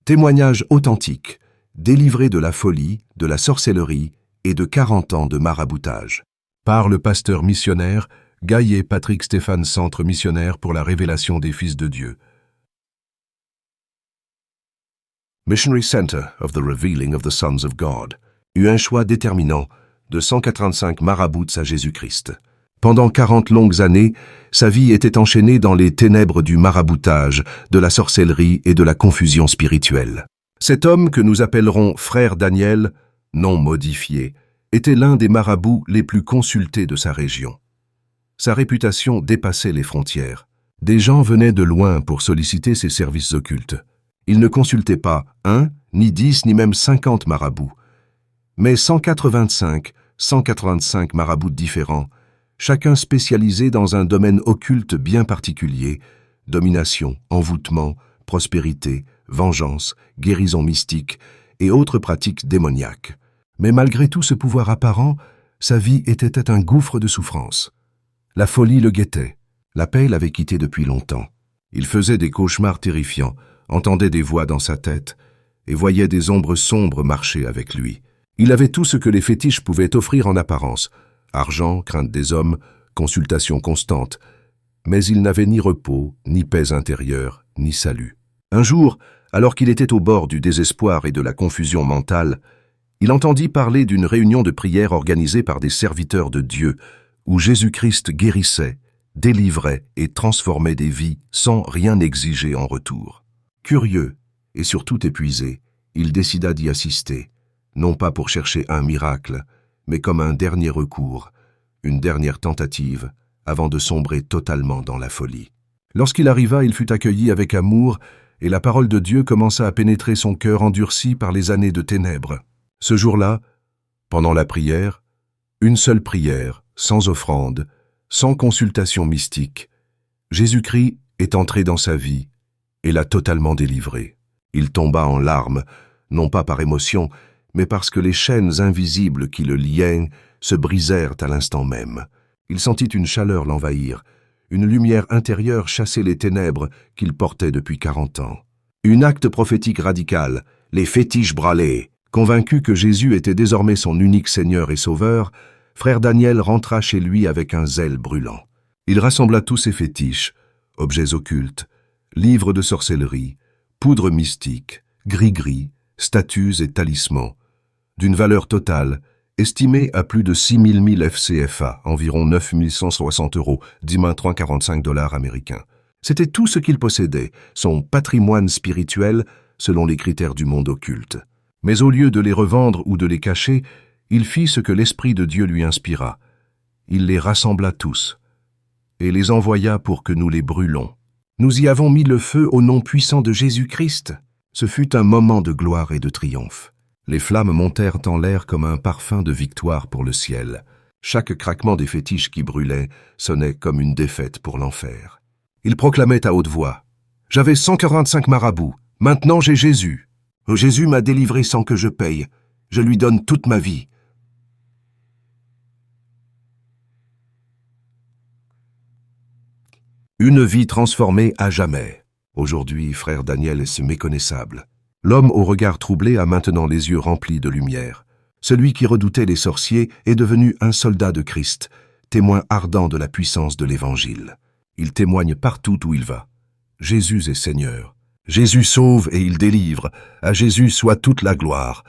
Témoignage authentique, délivré de la folie, de la sorcellerie et de 40 ans de maraboutage. Par le pasteur missionnaire Gaillet Patrick Stéphane, Centre missionnaire pour la révélation des fils de Dieu. Missionary Center of the Revealing of the Sons of God eut un choix déterminant de 185 marabouts à Jésus-Christ. Pendant 40 longues années, sa vie était enchaînée dans les ténèbres du maraboutage, de la sorcellerie et de la confusion spirituelle. Cet homme que nous appellerons Frère Daniel, nom modifié, était l'un des marabouts les plus consultés de sa région. Sa réputation dépassait les frontières. Des gens venaient de loin pour solliciter ses services occultes. Il ne consultait pas 1, ni 10, ni même 50 marabouts, mais 185 marabouts différents, chacun spécialisé dans un domaine occulte bien particulier: domination, envoûtement, prospérité, vengeance, guérison mystique et autres pratiques démoniaques. Mais malgré tout ce pouvoir apparent, sa vie était un gouffre de souffrance. La folie le guettait. La paix l'avait quitté depuis longtemps. Il faisait des cauchemars terrifiants, entendait des voix dans sa tête et voyait des ombres sombres marcher avec lui. Il avait tout ce que les fétiches pouvaient offrir en apparence: argent, crainte des hommes, consultation constante. Mais il n'avait ni repos, ni paix intérieure, ni salut. Un jour, alors qu'il était au bord du désespoir et de la confusion mentale, il entendit parler d'une réunion de prière organisée par des serviteurs de Dieu, où Jésus-Christ guérissait, délivrait et transformait des vies sans rien exiger en retour. Curieux et surtout épuisé, il décida d'y assister, non pas pour chercher un miracle, mais comme un dernier recours, une dernière tentative, avant de sombrer totalement dans la folie. Lorsqu'il arriva, il fut accueilli avec amour, et la parole de Dieu commença à pénétrer son cœur endurci par les années de ténèbres. Ce jour-là, pendant la prière, une seule prière, sans offrande, sans consultation mystique, Jésus-Christ est entré dans sa vie et l'a totalement délivré. Il tomba en larmes, non pas par émotion, mais parce que les chaînes invisibles qui le liaient se brisèrent à l'instant même. Il sentit une chaleur l'envahir, une lumière intérieure chasser les ténèbres qu'il portait depuis 40 ans. Un acte prophétique radical, les fétiches brûlés. Convaincu que Jésus était désormais son unique Seigneur et Sauveur, Frère Daniel rentra chez lui avec un zèle brûlant. Il rassembla tous ses fétiches, objets occultes, livres de sorcellerie, poudres mystiques, gris-gris, statues et talismans, d'une valeur totale, estimée à plus de 6 000 FCFA, environ 9 160 €, 10 $ américains. C'était tout ce qu'il possédait, son patrimoine spirituel selon les critères du monde occulte. Mais au lieu de les revendre ou de les cacher, il fit ce que l'Esprit de Dieu lui inspira. Il les rassembla tous et les envoya pour que nous les brûlons. Nous y avons mis le feu au nom puissant de Jésus-Christ. Ce fut un moment de gloire et de triomphe. Les flammes montèrent en l'air comme un parfum de victoire pour le ciel. Chaque craquement des fétiches qui brûlaient sonnait comme une défaite pour l'enfer. Il proclamait à haute voix: « J'avais 145 marabouts, maintenant j'ai Jésus. Jésus m'a délivré sans que je paye. Je lui donne toute ma vie. » Une vie transformée à jamais. Aujourd'hui, Frère Daniel est méconnaissable. L'homme au regard troublé a maintenant les yeux remplis de lumière. Celui qui redoutait les sorciers est devenu un soldat de Christ, témoin ardent de la puissance de l'Évangile. Il témoigne partout où il va. Jésus est Seigneur. Jésus sauve et il délivre. À Jésus soit toute la gloire.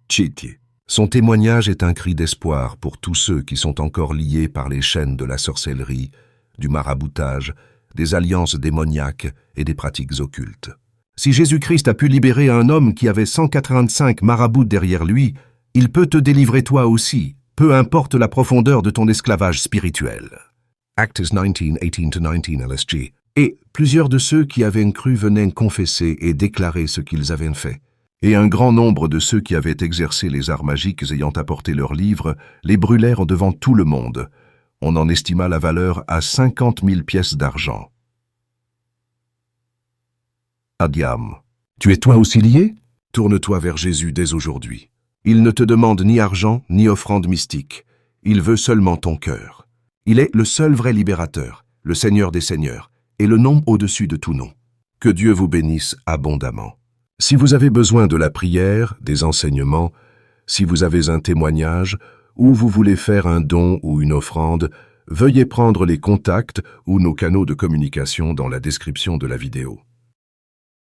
Chiti. Son témoignage est un cri d'espoir pour tous ceux qui sont encore liés par les chaînes de la sorcellerie, du maraboutage, des alliances démoniaques et des pratiques occultes. Si Jésus-Christ a pu libérer un homme qui avait 185 marabouts derrière lui, il peut te délivrer toi aussi, peu importe la profondeur de ton esclavage spirituel. Acts 19, 18-19 LSG. Et plusieurs de ceux qui avaient cru venaient confesser et déclarer ce qu'ils avaient fait. Et un grand nombre de ceux qui avaient exercé les arts magiques ayant apporté leurs livres, les brûlèrent devant tout le monde. On en estima la valeur à 50 000 pièces d'argent. Adiam. Tu es toi aussi lié? Tourne-toi vers Jésus dès aujourd'hui. Il ne te demande ni argent, ni offrande mystique. Il veut seulement ton cœur. Il est le seul vrai libérateur, le Seigneur des Seigneurs, et le nom au-dessus de tout nom. Que Dieu vous bénisse abondamment. Si vous avez besoin de la prière, des enseignements, si vous avez un témoignage, ou vous voulez faire un don ou une offrande, veuillez prendre les contacts ou nos canaux de communication dans la description de la vidéo.